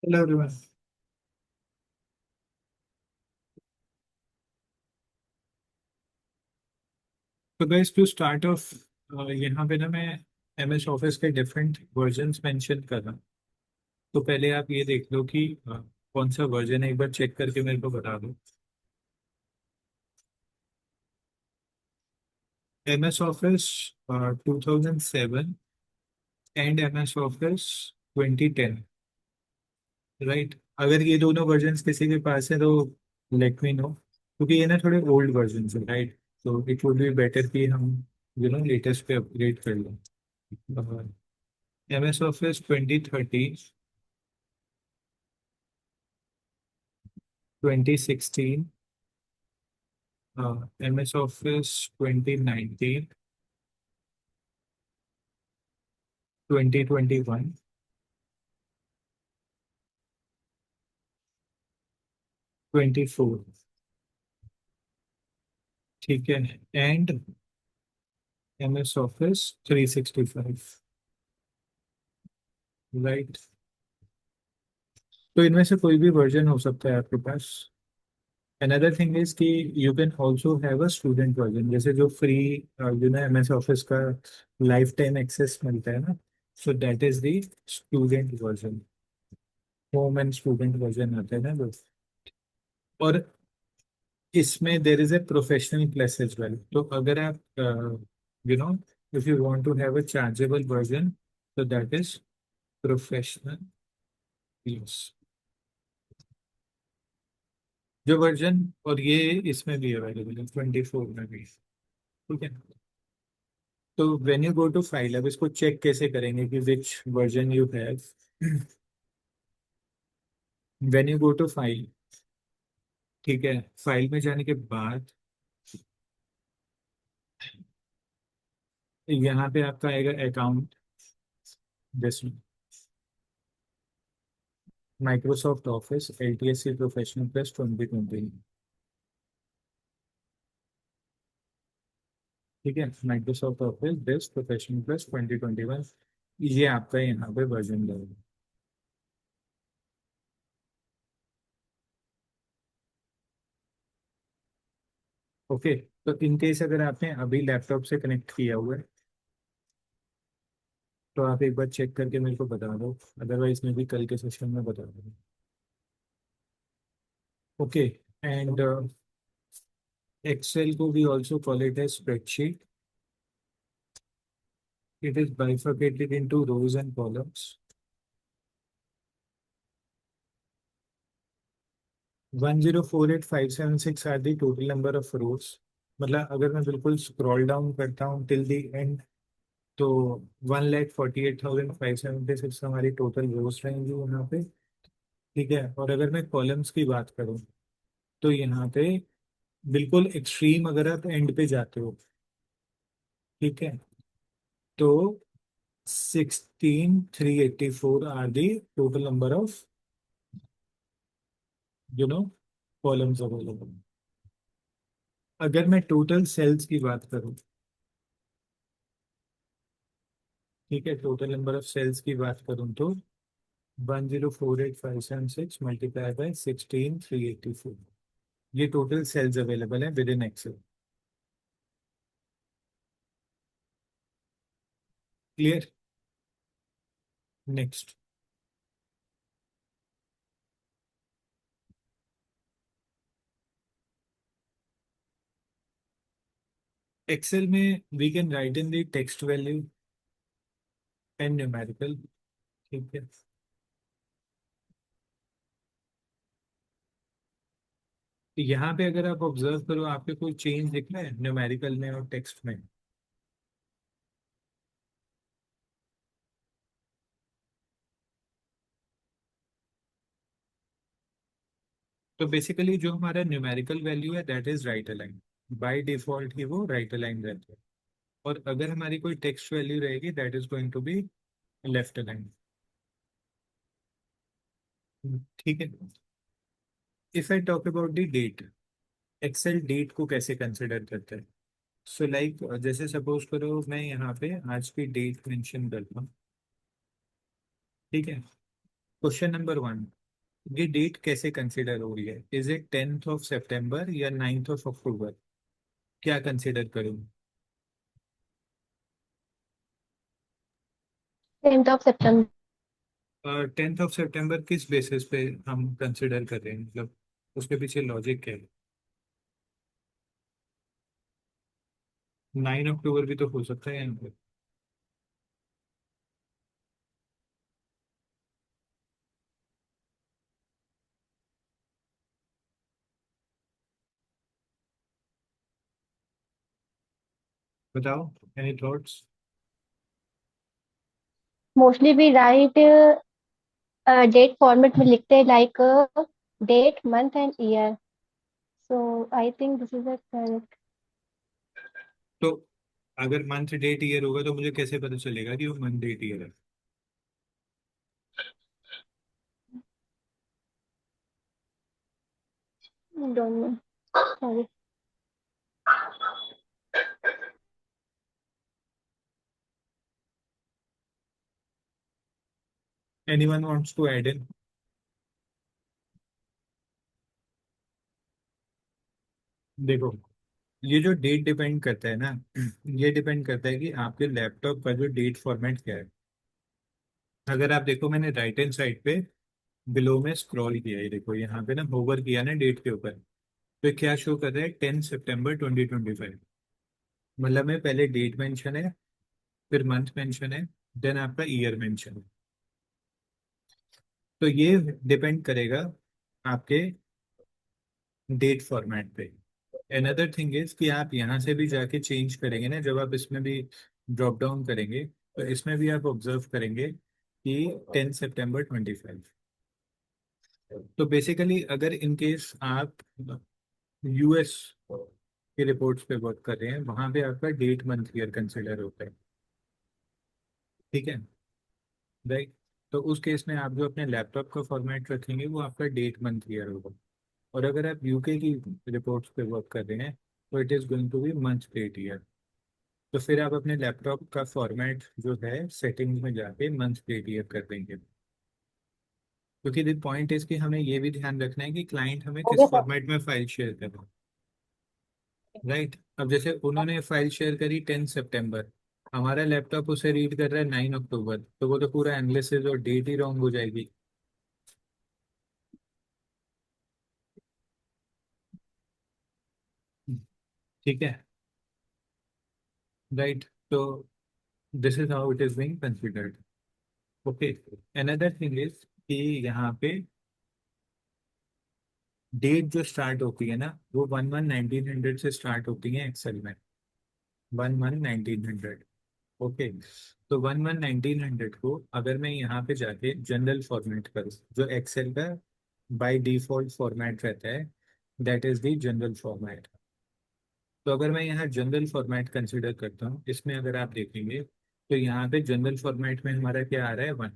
Hello everyone. तो guys to start of, यहाँ पे ना मैं एम एस ऑफिस के डिफरेंट वर्जन्स मेंशन कर रहा हूँ। तो पहले आप ये देख लो कि कौन सा वर्जन है, एक बार चेक करके मेरे को बता दो। M S Office 2007 and M S Office 2010, right? अगर ये दोनों वर्जन्स किसी के पास है तो लेट मी नो, क्योंकि ये ना थोड़े ओल्ड वर्जन है, राइट? तो इट वुड बी बेटर कि हम लेटेस्ट पे अपग्रेड कर लें। M S Office 2013, 2016, M S Office 2019, 2021, 24, ठीक है, and M S Office 365, right? तो इनमें से कोई भी वर्जन हो सकता है आपके पास। अनदर थिंग इज कि you can also have a student version, जैसे जो फ्री एम एस ऑफिस का लाइफ टाइम एक्सेस मिलता है ना, so that is the student version. Home and student version आता है ना वो। और इसमें there is a professional plus as well. तो अगर आप you know if you want to have a chargeable version, तो दैट इज प्रोफेशनल प्लस जो वर्जन। और ये इसमें भी अवेलेबल है 24 में भी, ठीक है। तो when you go to file, अब इसको चेक कैसे करेंगे कि which version you have? When you go to file, ठीक है, फाइल में जाने के बाद यहाँ पे आपका आएगा account, this Microsoft office LTSC professional plus 2020, ठीक है। Microsoft office best professional plus 2021, ये आपका यहाँ पे वर्जन रहेगा। ओके। तो इन केस अगर आपने अभी लैपटॉप से कनेक्ट किया हुआ है, तो आप एक बार चेक करके मेरे को बता दो, अदरवाइज मैं भी कल के सेशन में बता दूंगा। ओके। एंड एक्सेल को we also call it as spreadsheet. It is bifurcated into rows and columns. 1048576 are the total number of rows. मतलब अगर मैं बिल्कुल स्क्रॉल डाउन करता हूँ टिल द एंड, तो 1,48,576 हमारी टोटल रोज रहेंगी यहाँ पे, ठीक है। और अगर मैं कॉलम्स की बात करूँ, तो यहाँ पे बिल्कुल एक्सट्रीम अगर आप एंड पे जाते हो, ठीक है, तो 16,384 are the total number of you know columns available. अगर मैं टोटल सेल्स की बात करूँ, ठीक है, टोटल नंबर ऑफ सेल्स की बात करूँ, तो 1,04,8576 मल्टीप्लाई बाय 16,384, ये टोटल सेल्स अवेलेबल है within Excel. Clear? Next, Excel में we can write in the text value and numerical, ठीक है। यहाँ पे अगर आप ऑब्जर्व करो, आपके कोई चेंज दिख रहा है न्यूमेरिकल में और टेक्स्ट में? तो बेसिकली जो हमारा न्यूमेरिकल वैल्यू है that is right align, by default ही वो राइट अलाइन रहता है। और अगर हमारी कोई टेक्स्ट वैल्यू रहेगी that is going to be left align, ठीक है। If I talk about the date, Excel date को कैसे कंसिडर करता है? सो लाइक जैसे सपोज करो मैं यहाँ पे आज की डेट मेंशन करता हूँ, ठीक है। क्वेश्चन नंबर 1, ये डेट कैसे कंसिडर हो रही है? Is it 10th of September या 9th of October? क्या कंसिडर करूँ? 10th of September. 10th of September किस बेसिस पे हम कंसिडर कर रहे हैं, मतलब उसके पीछे लॉजिक क्या है? 9 अक्टूबर भी तो हो सकता है यहाँ पे। बताओ, एनी थॉट्स? मोस्टली भी राइट डेट फॉर्मेट में लिखते हैं, like date, month and year. So I think this is the correct. तो अगर मंथ डेट ईयर होगा तो मुझे कैसे पता चलेगा कि वो मंथ डेट ईयर है? Don't know. Sorry. Anyone wants to add in? देखो, ये जो डेट डिपेंड करता है ना, ये डिपेंड करता है कि आपके लैपटॉप का जो डेट फॉर्मेट क्या है। अगर आप देखो, मैंने राइट हैंड साइड पे बिलो में स्क्रॉल किया है, देखो यहाँ पे ना होवर किया ना डेट के ऊपर, तो क्या शो कर रहा है? 10 सितंबर 2025। मतलब में पहले डेट मेंशन है, फिर मंथ मेंशन है, देन आपका ईयर मेंशन है। तो ये डिपेंड करेगा आपके डेट फॉर्मेट पे। अनदर थिंग इज कि आप यहाँ से भी जाके चेंज करेंगे ना, जब आप इसमें भी ड्रॉप डाउन करेंगे तो इसमें भी आप ऑब्जर्व करेंगे कि 10 सितंबर 2025। तो बेसिकली अगर इन केस आप यूएस की रिपोर्ट्स पे वर्क कर रहे हैं, वहां पे आपका डेट मंथ ईयर कंसिडर होता है। ठीक है, राइट? तो उस केस में आप जो अपने लैपटॉप का फॉर्मेट रखेंगे वो आपका डेट मंथ ईयर होगा। और अगर आप यूके की रिपोर्ट्स पे वर्क कर रहे हैं तो it is going to be month date year. तो फिर आप अपने लैपटॉप का फॉर्मेट जो है सेटिंग्स में जाके मंथ डेट ईयर कर देंगे। क्योंकि द पॉइंट इज कि हमें ये भी ध्यान रखना है कि क्लाइंट हमें हो किस गया सर. फॉर्मेट में फाइल शेयर कर रहा है। राइट, अब जैसे उन्होंने फाइल शेयर करी 10 सितंबर, हमारा लैपटॉप उसे रीड कर रहा है 9 अक्टूबर, तो वो तो पूरा एनालिसिस और डेट ही रॉन्ग हो जाएगी। ठीक है, राइट? तो this is how it is being considered. Okay, another thing is कि यहाँ पे डेट जो स्टार्ट होती है ना, वो 1/1/1900 से स्टार्ट होती है एक्सेल में। 1/1/1900। ओके, तो 1/1/1900 को अगर मैं यहाँ पे जाके जनरल फॉर्मेट करूँ, जो एक्सेल का बाय डिफॉल्ट फॉर्मेट रहता है, that is the general format. तो अगर मैं यहाँ जनरल फॉर्मेट कंसिडर करता हूँ, इसमें अगर आप देखेंगे तो यहाँ पे जनरल फॉर्मेट में हमारा क्या आ रहा है? वन।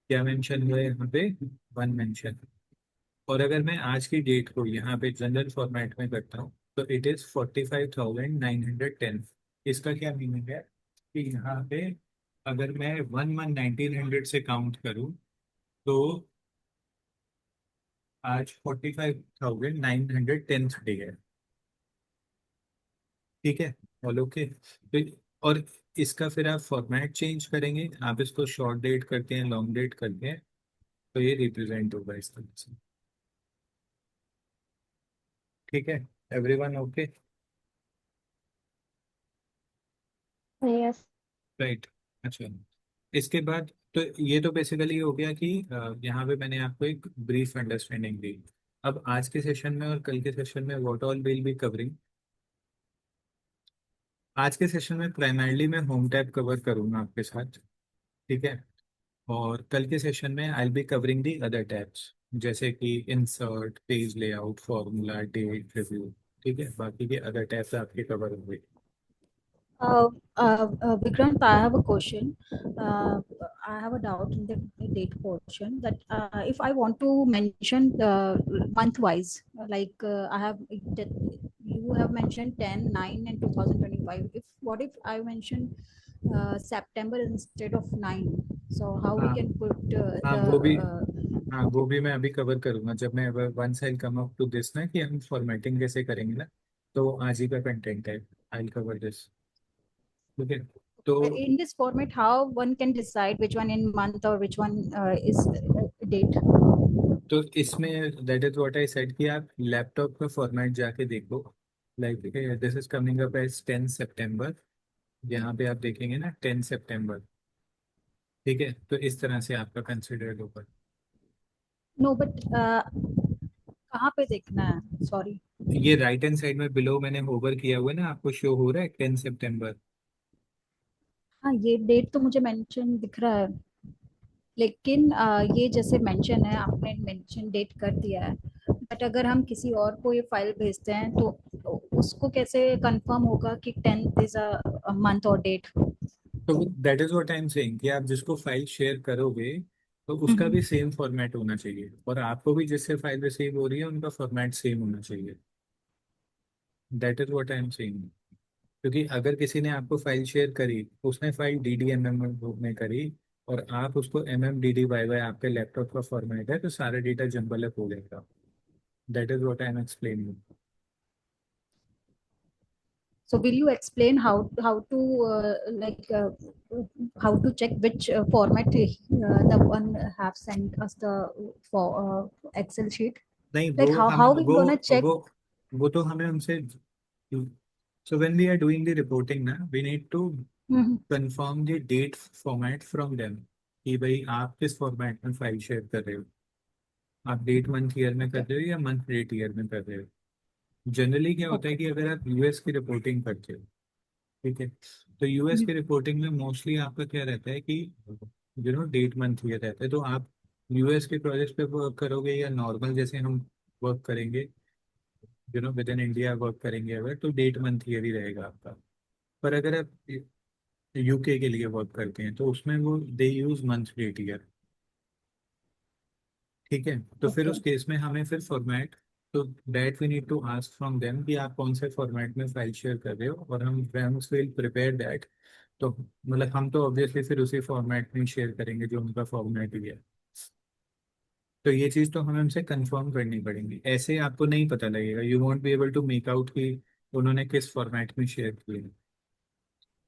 क्या मेंशन हुआ है यहाँ पे? One mention. और अगर मैं आज की डेट को यहाँ पे जनरल फॉर्मेट में करता हूँ तो इट इज 45,910। इसका क्या मीनिंग है कि यहाँ पे अगर मैं 1/1/1900 से काउंट करूँ तो आज 45,910 डे है। ठीक है, ऑल ओके? तो और इसका फिर आप फॉर्मेट चेंज करेंगे, आप इसको शॉर्ट डेट करते हैं, लॉन्ग डेट करते हैं, तो ये रिप्रेजेंट होगा इस तरह से। ठीक है, एवरीवन ओके? यस. राइट। अच्छा, इसके बाद तो ये तो बेसिकली हो गया कि यहाँ पे मैंने आपको एक ब्रीफ अंडरस्टैंडिंग दी। अब आज के सेशन में और कल के सेशन में what all will be covering? आज के सेशन में प्राइमरली मैं होम टैब कवर करूंगा आपके साथ। ठीक है, और कल के सेशन में I be covering the other tabs, जैसे कि insert, page layout, formula, date, review. ठीक है, बाकी के अदर टैब्स आपके कवर होंगे। Vikrant, I have a question. Uh, I have a doubt in the date portion that if I want to mention month wise, I have that you have mentioned 10, 9, and 2025. If what if I mention September instead of 9? So how we हाँ can put हाँ, the वो भी, हाँ वो भी मैं अभी cover करूंगा जब मैं once I come up to this ना, कि हम फॉर्मेटिंग कैसे करेंगे ना, तो वो आज ही का कंटेंट है। I cover this. ठीक है। तो in this format, how one can decide which one in month or which one is date? तो इसमें that is what I said कि आप लैपटॉप का फॉर्मेट जाके देखो। Like this is coming up as 10 सितंबर। यहाँ पे आप देखेंगे ना 10 सितंबर। ठीक है, तो इस तरह से आपका कंसिडर्ड होगा। No, but कहाँ पे देखना है? Sorry. ये राइट हैंड साइड में बिलो मैंने होवर किया हुआ है ना, आपको शो हो रहा है 10 सितंबर। हाँ, ये डेट तो मुझे मेंशन दिख रहा है, लेकिन ये जैसे मेंशन है, आपने मेंशन डेट कर दिया है, बट अगर हम किसी और को ये फाइल भेजते हैं तो उसको कैसे कंफर्म होगा कि 10th इज अ मंथ और डेट? तो that is what I am saying कि आप जिसको फाइल शेयर करोगे तो उसका भी सेम फॉर्मेट होना चाहिए, और आपको भी जिससे फाइल रिसीव हो रही है उनका फॉर्मेट सेम होना चाहिए। That is what I am saying. क्योंकि अगर किसी ने आपको फाइल शेयर करी, उसने file D D M M में करी, और आप उसको M M D D Y Y आपके लैपटॉप का फॉर्मेट है, तो सारा डेटा जंबल अप हो जाएगा। That is what I am explaining. So will you explain how to how to check which format the one have sent us the for Excel sheet? नहीं, Like how we gonna check? वो वो तो हमें उनसे, so when we are doing the reporting ना, we need to Mhm. Confirm the date format from them, कि भाई आप किस फॉर्मेट में फाइल शेयर कर रहे हो। आप डेट मंथ ईयर में कर Okay. रहे हो या मंथ डेट ईयर में कर रहे हो। जनरली क्या होता है Okay. कि अगर आप यूएस की रिपोर्टिंग करते हो, ठीक है, तो यूएस Mhm. की रिपोर्टिंग में मोस्टली आपका क्या रहता है कि डेट मंथ ईयर रहता है, तो आप यूएस के प्रोजेक्ट पे वर्क करोगे या नॉर्मल जैसे हम वर्क करेंगे, विद इन इंडिया वर्क करेंगे अगर, तो डेट मंथ ईयर ही रहेगा आपका। पर अगर आप यूके के लिए वर्क करते हैं तो उसमें वो दे यूज मंथ डेट ईयर। ठीक है, तो फिर उस Okay. केस में हमें फिर फॉर्मेट, तो that we need to ask from them कि आप कौन से फॉर्मेट में फाइल शेयर कर रहे हो, और हम वंस विल प्रिपेयर दैट, तो मतलब हम तो ऑब्वियसली फिर उसी फॉर्मेट में शेयर करेंगे जो उनका फॉर्मेट ही है। तो ये चीज़ तो हमें उनसे कंफर्म करनी पड़ेगी, ऐसे आपको नहीं पता लगेगा, you won't be able to make out कि उन्होंने किस फॉर्मेट में शेयर किया।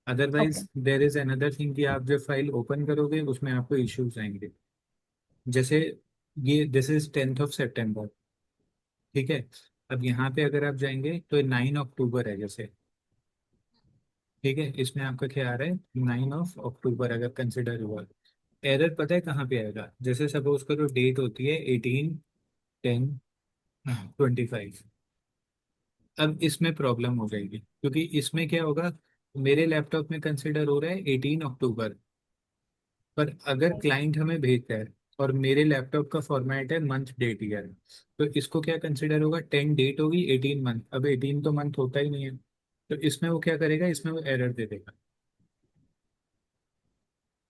Otherwise Okay. There is another thing कि आप जब फाइल ओपन करोगे उसमें आपको इश्यूज आएंगे। जैसे ये दिस इज 10 सितंबर। ठीक है, अब यहाँ पे अगर आप जाएंगे तो 9 अक्टूबर है जैसे। ठीक है, इसमें आपका क्या आ रहा है, 9 अक्टूबर अगर कंसिडर हुआ। एरर पता है कहाँ पे आएगा, जैसे सपोज करो डेट होती है 18/10/25। अब इसमें प्रॉब्लम हो जाएगी, क्योंकि इसमें क्या होगा, मेरे लैपटॉप में कंसिडर हो रहा है 18 अक्टूबर, पर अगर क्लाइंट हमें भेजता है और मेरे लैपटॉप का फॉर्मेट है मंथ डेट ईयर, तो इसको क्या कंसिडर होगा, 10 डेट होगी 18 मंथ, अब 18 तो मंथ होता ही नहीं है, तो इसमें वो क्या करेगा, इसमें वो एरर दे देगा।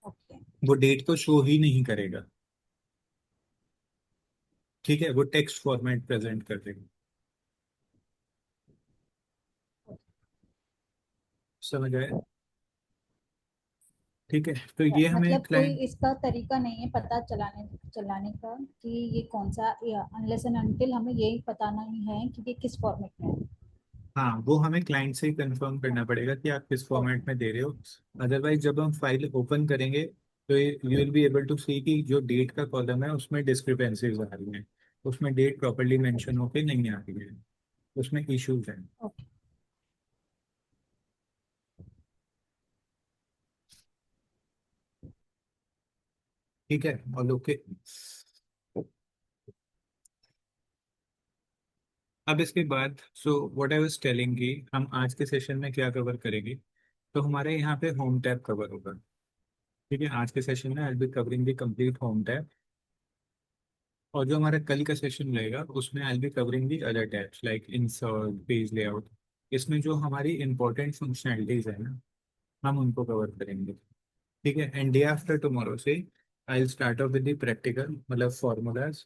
Okay. वो डेट को शो ही नहीं करेगा। ठीक है, वो टेक्स्ट फॉर्मेट प्रेजेंट कर देगा। समझ आया। ठीक है, तो ये हमें मतलब कोई क्लाइंट, इसका तरीका नहीं है पता चलाने का कि ये कौन सा, अनलेस एंड अनटिल हमें यही पता नहीं है कि ये किस फॉर्मेट में है? हाँ वो हमें क्लाइंट से ही कंफर्म करना पड़ेगा कि आप किस ओके. फॉर्मेट में दे रहे हो। अदरवाइज जब हम फाइल ओपन करेंगे तो you will be able to see कि जो डेट का कॉलम है उसमें डिस्क्रिपेंसीज आ रही हैं, उसमें डेट प्रॉपरली मेंशन होके नहीं आ रही है, उसमें इश्यूज हैं। ओके. ठीक है, और ओके। अब इसके बाद so what I was telling कि हम आज के सेशन में क्या कवर करेंगे, तो हमारे यहाँ पे होम टैब कवर होगा। ठीक है, आज के सेशन में I will be covering the complete home tab, और जो हमारा कल का सेशन रहेगा उसमें I be covering the other tabs like insert, page layout. इसमें जो हमारी इंपॉर्टेंट फंक्शनैलिटीज है ना, हम उनको कवर करेंगे। ठीक है, एंड डे आफ्टर टुमारो से I will start off with the practical, मतलब formulas.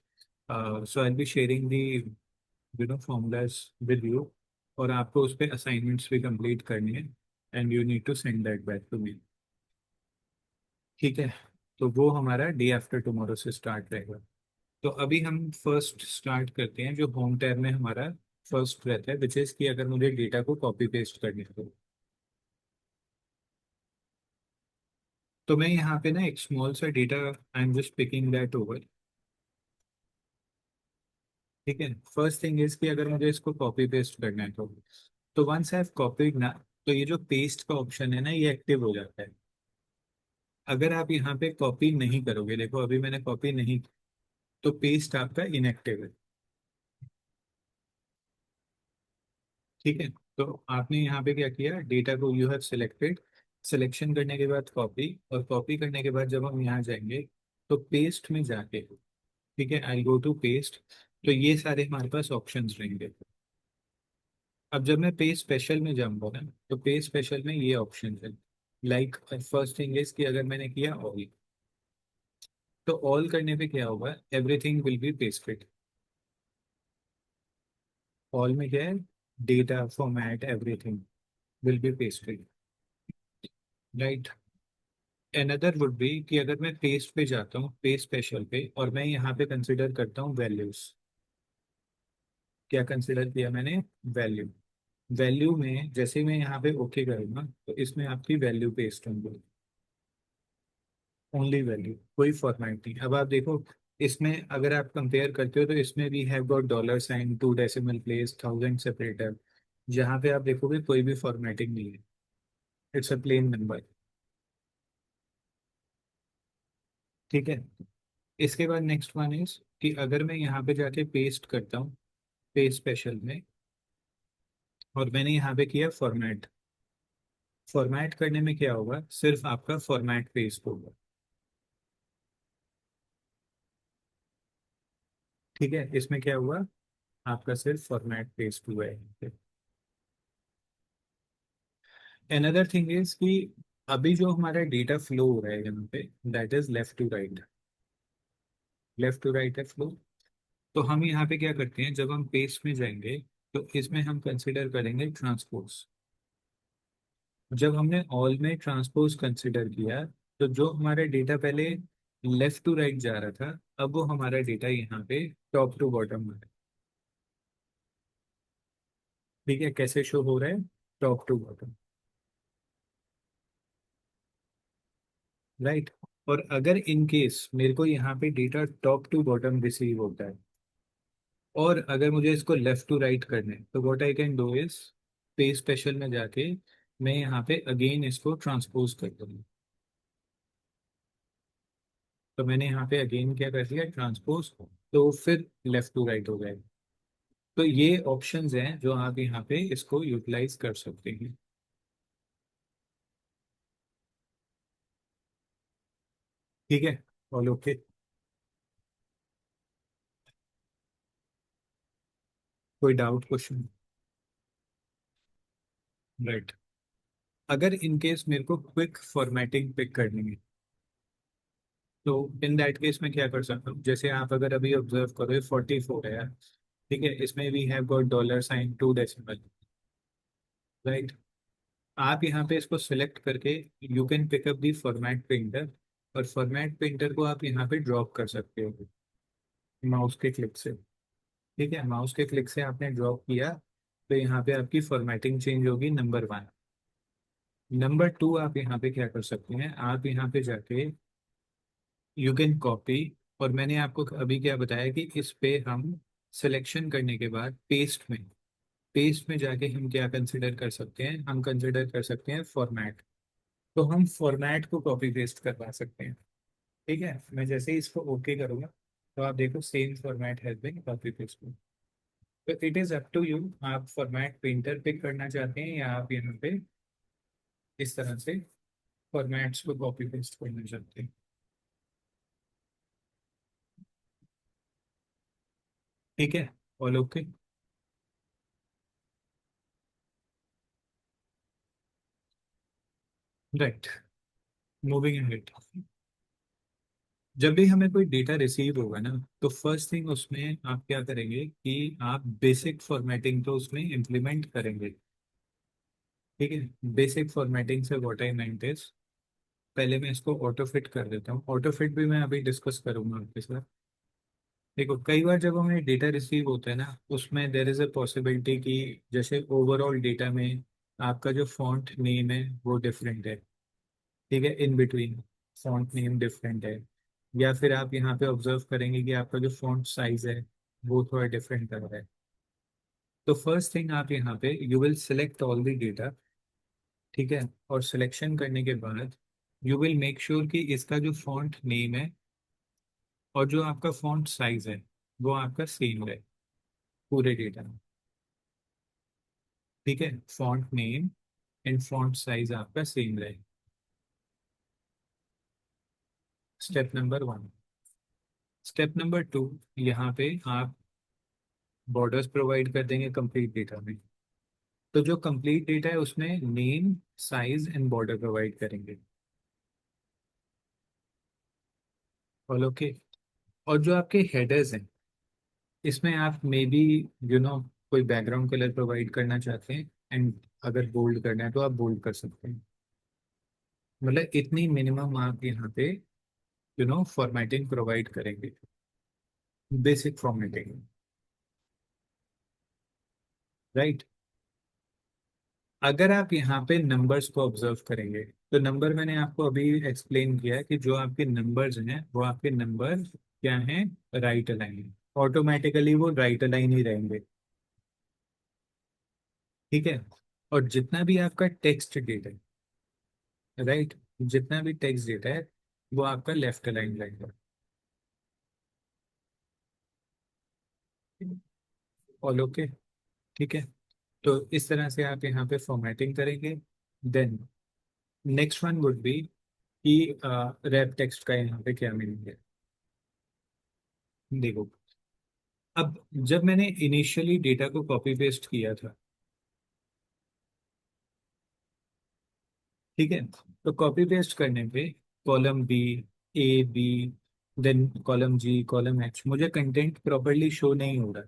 So I will be sharing the formulas with you, और आपको उस पर असाइनमेंट्स भी कंप्लीट करनी है, and you need to send that back to me. ठीक है, तो वो हमारा डे आफ्टर टुमारो से स्टार्ट रहेगा। तो अभी हम फर्स्ट स्टार्ट करते हैं, जो होम टैब में हमारा फर्स्ट रहता है, विच इज कि अगर मुझे डेटा को कॉपी पेस्ट करने को, तो मैं यहाँ पे ना एक स्मॉल सा data, I am just picking that over. ठीक है, फर्स्ट थिंग इज कि अगर मुझे इसको कॉपी पेस्ट करना है तो वंस आई हैव कॉपीड ना, तो ये जो पेस्ट का ऑप्शन है ना, ये एक्टिव हो जाता है। अगर आप यहाँ पे कॉपी नहीं करोगे, देखो अभी मैंने कॉपी नहीं की, तो पेस्ट आपका इनएक्टिव है। ठीक है, तो आपने यहाँ पे क्या किया, डेटा को यू हैव सिलेक्टेड, सिलेक्शन करने के बाद कॉपी, और कॉपी करने के बाद जब हम यहाँ जाएंगे तो पेस्ट में जाके, ठीक है, आई गो टू पेस्ट, तो ये सारे हमारे पास ऑप्शंस रहेंगे। अब जब मैं पे स्पेशल में जाऊंगा ना, तो पे स्पेशल में ये ऑप्शन है, लाइक फर्स्ट थिंग इज कि अगर मैंने किया ऑल, तो ऑल करने पे क्या होगा, everything will be pasted. All में क्या है, data format everything will be pasted, right. Another would be कि अगर मैं पेस्ट पे जाता हूँ, पे स्पेशल पे, और मैं यहाँ पे कंसिडर करता हूँ वैल्यूज। क्या कंसिडर किया मैंने, वैल्यू। वैल्यू में जैसे मैं यहाँ पे ओके करूँगा, तो इसमें आपकी वैल्यू पेस्ट होंगी, ओनली वैल्यू, कोई फॉर्मेट नहीं। अब आप देखो, इसमें अगर आप कंपेयर करते हो तो इसमें भी have got dollar sign, two decimal place, thousand separator, जहाँ पे आप देखोगे कोई भी फॉर्मेटिंग नहीं है, इट्स अ प्लेन नंबर। ठीक है, इसके बाद नेक्स्ट वन इज कि अगर मैं यहाँ पे जाके पेस्ट करता हूँ, पे स्पेशल में, और मैंने यहाँ पे किया फॉर्मेट, फॉर्मेट करने में क्या होगा, सिर्फ आपका फॉर्मेट पेस्ट होगा। ठीक है, इसमें क्या हुआ, आपका सिर्फ फॉर्मेट पेस्ट हुआ है। अनदर थिंग इज कि अभी जो हमारा डेटा फ्लो हो रहा है यहाँ पे, that is left to right, left to right है फ्लो। तो हम यहाँ पे क्या करते हैं, जब हम पेस्ट में जाएंगे तो इसमें हम कंसिडर करेंगे ट्रांसपोज। जब हमने ऑल में ट्रांसपोज कंसिडर किया, तो जो हमारा डेटा पहले लेफ्ट टू राइट जा रहा था, अब वो हमारा डेटा यहाँ पे टॉप टू बॉटम में है। ठीक है, कैसे शो हो रहा है, टॉप टू बॉटम, राइट। और अगर इन केस मेरे को यहाँ पे data top to bottom receive होता है, और अगर मुझे इसको लेफ्ट टू राइट करना है, तो what I can do is, पे स्पेशल में जाके मैं यहाँ पे अगेन इसको ट्रांसपोज कर दूंगा। तो मैंने यहाँ पे अगेन क्या कर दिया, ट्रांसपोज, तो फिर लेफ्ट टू राइट हो जाएगा। तो ये ऑप्शंस हैं जो आप यहाँ पे इसको यूटिलाइज कर सकते हैं। ठीक है, ऑल ओके, कोई डाउट क्वेश्चन, राइट। अगर इन केस मेरे को क्विक फॉर्मेटिंग पिक करनी है, तो इन दैट केस में क्या कर सकता हूँ, जैसे आप अगर अभी ऑब्जर्व करो 44 है यार, ठीक है, इसमें we have got dollar sign, two decimal, right. आप यहाँ पे इसको सिलेक्ट करके you can pick up the format printer, और फॉर्मेट प्रिंटर को आप यहाँ पे ड्रॉप कर सकते हो माउस के क्लिक से। ठीक है, माउस के क्लिक से आपने ड्रॉप किया, तो यहाँ पे आपकी फॉर्मेटिंग चेंज होगी, नंबर वन। नंबर टू, आप यहाँ पे क्या कर सकते हैं, आप यहाँ पे जाके यू कैन कॉपी, और मैंने आपको अभी क्या बताया कि इस पे हम सिलेक्शन करने के बाद पेस्ट में जाके हम क्या कंसिडर कर सकते हैं, हम कंसिडर कर सकते हैं फॉर्मेट। तो हम फॉर्मेट को कॉपी पेस्ट करवा सकते हैं। ठीक है, मैं जैसे ही इसको ओके करूँगा, तो आप देखो same format has been copy paste. तो it is up to you, आप फॉर्मेट प्रिंटर पिक करना चाहते हैं, या आप यहाँ पे इस तरह से फॉर्मेट्स को कॉपी पेस्ट करना चाहते हैं। ठीक है, all okay, right, moving in it. जब भी हमें कोई डेटा रिसीव होगा ना, तो फर्स्ट थिंग उसमें आप क्या करेंगे कि आप बेसिक फॉर्मेटिंग तो उसमें इम्प्लीमेंट करेंगे। ठीक है, बेसिक फॉर्मेटिंग से व्हाट आई मेंट इज पहले मैं इसको ऑटो फिट कर देता हूँ। ऑटो फिट भी मैं अभी डिस्कस करूंगा आपके साथ। देखो कई बार जब हमें डेटा रिसीव होता है ना, उसमें देर इज अ पॉसिबिलिटी कि जैसे ओवरऑल डेटा में आपका जो फॉन्ट नेम है वो डिफरेंट है, ठीक है, in between font name different है। या फिर आप यहाँ पे ऑब्जर्व करेंगे कि आपका जो फॉन्ट साइज है वो थोड़ा डिफरेंट कर रहा है। तो फर्स्ट थिंग आप यहाँ पे you will select all the data, ठीक है, और सिलेक्शन करने के बाद यू विल मेक श्योर कि इसका जो फॉन्ट नेम है और जो आपका फॉन्ट साइज है वो आपका सेम है पूरे डेटा में, ठीक है। Font name and font size आपका सेम रहे। Step number 1। स्टेप नंबर 2, यहाँ पे आप बॉर्डर्स प्रोवाइड कर देंगे कंप्लीट डेटा में। तो जो कंप्लीट डेटा है उसमें name, size and border provide करेंगे। और ओके, और जो आपके हेडर्स हैं इसमें आप मे बी कोई बैकग्राउंड कलर प्रोवाइड करना चाहते हैं, एंड अगर बोल्ड करना है तो आप बोल्ड कर सकते हैं। मतलब इतनी मिनिमम आप यहाँ पे फॉर्मेटिंग प्रोवाइड करेंगे, बेसिक फॉर्मेटिंग, राइट। अगर आप यहाँ पे नंबर्स को ऑब्जर्व करेंगे तो नंबर मैंने आपको अभी एक्सप्लेन किया है कि जो आपके नंबर्स हैं वो आपके नंबर क्या हैं, राइट अलाइन, ऑटोमेटिकली वो राइट अलाइन ही रहेंगे, ठीक है। और जितना भी आपका टेक्स्ट डेटा है, राइट, जितना भी टेक्स्ट डेटा है वो आपका लेफ्ट अलाइन रहेगा। ऑल ओके, ठीक है। तो इस तरह से आप यहाँ पे फॉर्मेटिंग करेंगे। Then next one would be कि रैप टेक्स्ट का यहाँ पे क्या मीनिंग है। देखो, अब जब मैंने इनिशियली डेटा को कॉपी पेस्ट किया था, ठीक है, तो कॉपी पेस्ट करने पे column B, A B, then column G, column H, मुझे कंटेंट प्रॉपरली शो नहीं हो रहा,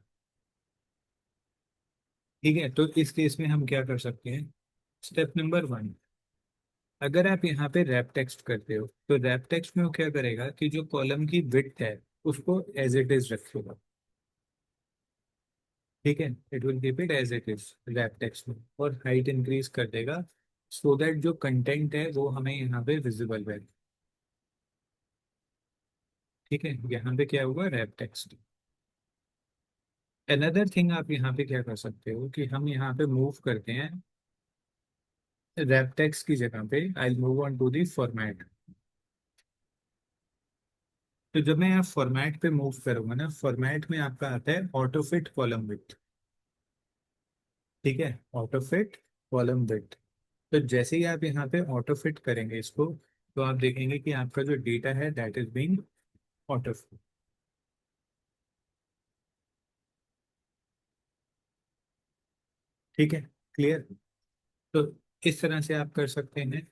ठीक है। तो इस केस में हम क्या कर सकते हैं, स्टेप नंबर 1, अगर आप यहाँ पे रैप टेक्स्ट करते हो तो रैप टेक्स्ट में वो क्या करेगा कि जो कॉलम की विड्थ है उसको एज इट इज रखेगा, ठीक है। It will keep it as it is wrap text में, और हाइट इंक्रीज कर देगा सो दैट जो कंटेंट है वो हमें यहाँ पे विजिबल रहे, ठीक है। यहाँ पे क्या हुआ, रैप टेक्स्ट। अनदर थिंग आप यहाँ पे क्या कर सकते हो कि हम यहाँ पे मूव करते हैं रैप टेक्स्ट की जगह पे, I move on to the format. तो जब मैं यहाँ फॉर्मेट पे मूव करूंगा ना, फॉर्मेट में आपका आता है ऑटो फिट कॉलम विड्थ, ठीक है, ऑटो फिट कॉलम विड्थ। तो जैसे ही आप यहाँ पे ऑटो फिट करेंगे इसको, तो आप देखेंगे कि आपका जो डेटा है that is being auto fit, ठीक है, क्लियर। तो इस तरह से आप कर सकते हैं।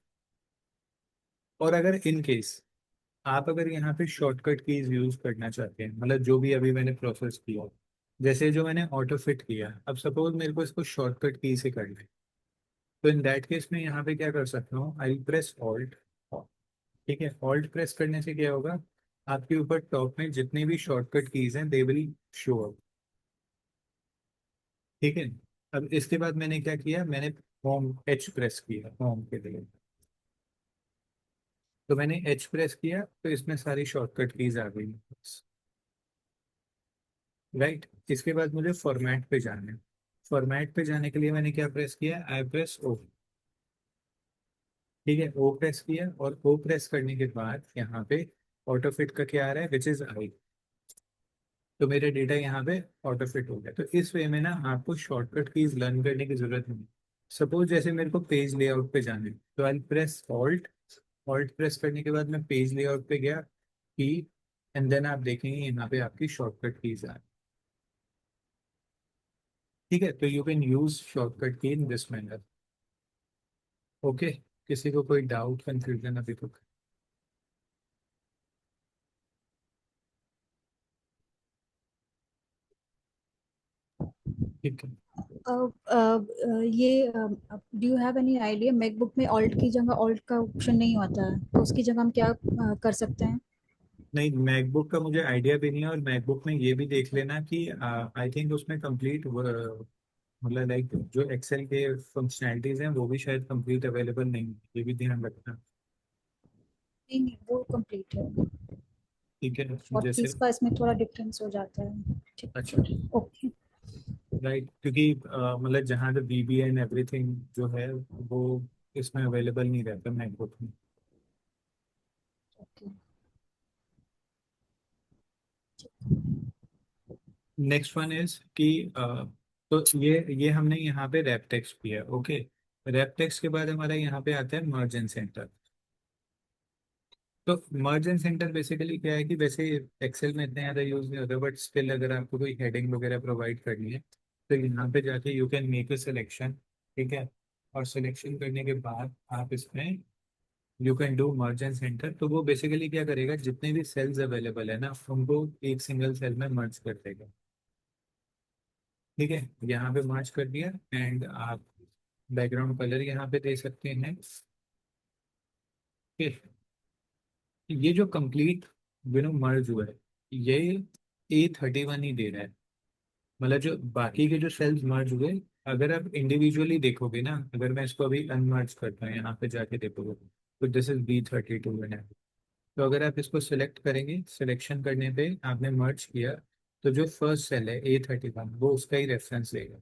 और अगर इन केस आप अगर यहाँ पे शॉर्टकट कीज यूज करना चाहते हैं, मतलब जो भी अभी मैंने प्रोसेस किया, जैसे जो मैंने ऑटो फिट किया, अब सपोज मेरे को इसको शॉर्टकट की से करना है, तो इन दैट केस में यहाँ पे क्या कर सकता हूँ, आई प्रेस ऑल्ट, ठीक है। ऑल्ट प्रेस करने से क्या होगा, आपके ऊपर टॉप में जितनी भी शॉर्टकट कीज हैं दे विल शो अप, ठीक है। अब इसके बाद मैंने क्या किया, मैंने होम एच प्रेस किया होम के लिए, तो मैंने एच प्रेस किया तो इसमें सारी शॉर्टकट कीज आ गई, राइट। इसके बाद मुझे फॉर्मेट पे जाना है। फॉर्मेट पे जाने के लिए मैंने क्या प्रेस किया, आई प्रेस ओ, ठीक है, ओ प्रेस किया, और ओ प्रेस करने के बाद यहाँ पे ऑटो फिट का क्या आ रहा है, विच इज आई। तो मेरा डेटा यहाँ पे ऑटो फिट हो गया। तो इस वे में ना आपको शॉर्टकट कीज लर्न करने की जरूरत नहीं। सपोज जैसे मेरे को पेज लेआउट पे जाने, तो आई प्रेस ऑल्ट, ऑल्ट प्रेस करने के बाद मैं पेज लेआउट पे गया, की, एंड देन आप देखेंगे यहाँ पे आपकी शॉर्टकट कीज आ रही, ठीक है। तो यू कैन यूज शॉर्टकट की इन दिस मैनर, ओके। किसी को कोई डाउट कंफ्यूजन अभी तक, ठीक है। ये do you have any idea, MacBook में ऑल्ट की जगह ऑल्ट का ऑप्शन नहीं होता है, तो उसकी जगह हम क्या कर सकते हैं? नहीं, मैकबुक का मुझे आइडिया भी नहीं है, और मैकबुक में ये भी देख लेना कि आई थिंक उसमें कंप्लीट मतलब लाइक जो एक्सेल के फंक्शनैलिटीज हैं वो भी शायद कंप्लीट अवेलेबल नहीं है, ये भी ध्यान रखना। नहीं नहीं, वो कंप्लीट है। ठीक है, और जैसे फीस का इसमें थोड़ा डिफरेंस हो जाता है। ठीक अच्छा, है, ओके। राइट, क्योंकि मतलब जहाँ पे बीबी एंड एवरीथिंग जो है वो इसमें अवेलेबल नहीं रहता मैकबुक में। ओके। नेक्स्ट वन इज कि तो ये हमने यहाँ पे रैप टेक्स्ट किया, ओके। रैप टेक्स्ट के बाद हमारा यहाँ पे आता है मर्ज एंड सेंटर। तो मर्ज एंड सेंटर बेसिकली क्या है कि वैसे एक्सेल में इतना ज़्यादा यूज नहीं होता, बट स्टिल अगर आपको कोई हेडिंग वगैरह प्रोवाइड करनी है तो यहाँ पे जाके you can make a selection, ठीक है। और सिलेक्शन करने के बाद आप इसमें you can do merge and centre. तो वो बेसिकली क्या करेगा, जितने भी सेल्स अवेलेबल है ना उनको एक सिंगल सेल में मर्ज कर देगा। ठीक है, यहाँ पे मर्ज कर दिया, एंड आप बैकग्राउंड कलर यहाँ पे दे सकते हैं। ठीक, ये जो कंप्लीट मर्ज हुआ है ये A31 ही दे रहा है। मतलब जो बाकी के जो सेल्स मर्ज हुए, अगर आप इंडिविजुअली देखोगे ना, अगर मैं इसको अभी अनमर्ज करता हूँ यहाँ पे जाके देखोगे तो दिस इज B32 है। तो अगर आप इसको सिलेक्ट करेंगे, सिलेक्शन करने पे आपने मर्ज किया, तो जो फर्स्ट सेल है A31 वो उसका ही रेफरेंस लेगा,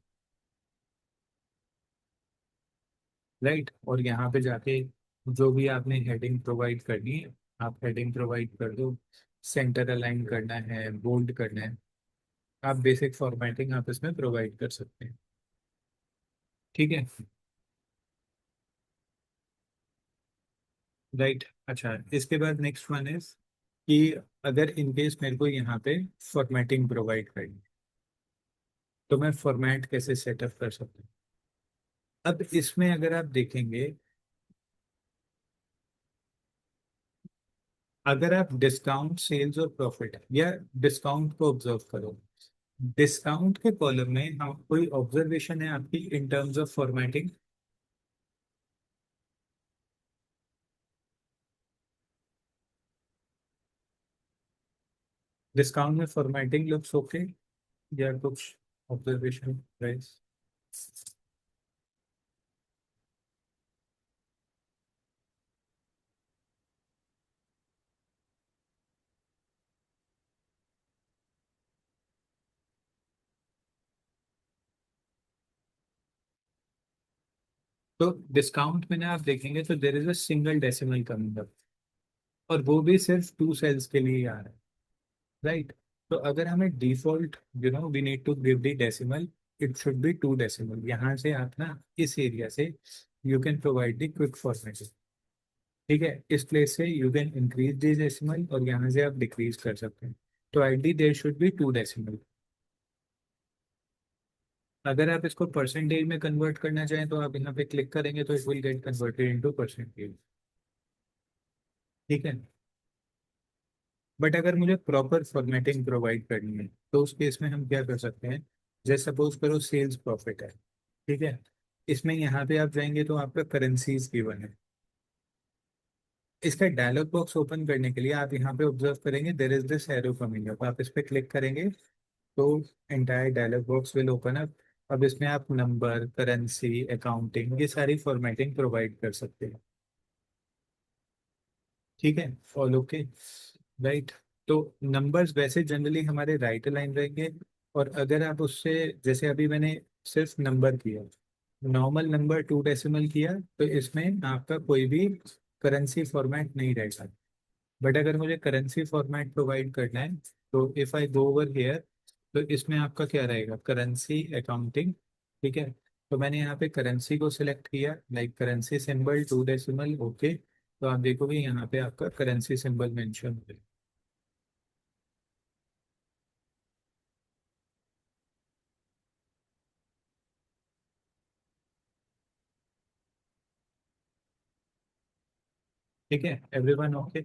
राइट। और यहाँ पे जाके जो भी आपने हेडिंग प्रोवाइड करनी है आप हेडिंग प्रोवाइड कर दो। सेंटर अलाइन करना है, बोल्ड करना है, आप बेसिक फॉर्मेटिंग आप इसमें प्रोवाइड कर सकते हैं। ठीक है, राइट। अच्छा, इसके बाद नेक्स्ट वन इज कि अगर इन केस मेरे को यहाँ पे फॉर्मेटिंग प्रोवाइड करनी है तो मैं फॉर्मेट कैसे सेटअप कर सकता हूँ। अब इसमें अगर आप देखेंगे, अगर आप डिस्काउंट, सेल्स और प्रॉफिट या डिस्काउंट को ऑब्जर्व करो, डिस्काउंट के कॉलम में हम कोई ऑब्जर्वेशन है आपकी in terms of formatting? Discount में फॉर्मेटिंग लुक्स ओके, या कुछ ऑब्जर्वेशन प्राइस? तो डिस्काउंट में ना आप देखेंगे तो there is a single decimal coming up, और वो भी सिर्फ 2 सेल्स के लिए आ रहा है, राइट। तो अगर हमें default we need to give the decimal, it should be 2 decimal. यहाँ से आप ना इस एरिया से you can provide the quick formation. ठीक है, इस प्लेस से you can increase the decimal और यहाँ से आप डिक्रीज कर सकते हैं। तो ideally there should be 2 decimal. अगर आप इसको परसेंटेज में कन्वर्ट करना चाहें तो आप यहाँ पे क्लिक करेंगे तो it will get converted into percentage. ठीक है, बट अगर मुझे प्रॉपर फॉर्मेटिंग प्रोवाइड करनी है तो उस केस में हम क्या कर सकते हैं, जैसे सपोज करो सेल्स प्रॉफिट है, ठीक है। इसमें यहाँ पे आप जाएंगे तो आपका करेंसीज गिवन है। इसका डायलॉग बॉक्स ओपन करने के लिए आप यहाँ पे ऑब्जर्व करेंगे there is this arrow coming up, आप इस पे क्लिक करेंगे तो entire dialog box will open up. अब इसमें आप नंबर, करेंसी, अकाउंटिंग, ये सारी फॉर्मेटिंग प्रोवाइड कर सकते हैं। ठीक है, ऑल ओके, राइट। तो नंबर्स वैसे जनरली हमारे राइट अलाइन रहेंगे, और अगर आप उससे, जैसे अभी मैंने सिर्फ नंबर किया, नॉर्मल नंबर 2 डेसिमल किया, तो इसमें आपका कोई भी करेंसी फॉर्मेट नहीं रहेगा। बट अगर मुझे करेंसी फॉर्मेट प्रोवाइड करना है तो if I go over here, तो इसमें आपका क्या रहेगा, करेंसी अकाउंटिंग। ठीक है, तो मैंने यहाँ पे करेंसी को सिलेक्ट किया, like currency symbol 2 decimal, okay. तो आप देखोगे यहाँ पे आपका करेंसी सिंबल मेंशन हो गया। ठीक है, एवरीवन ओके।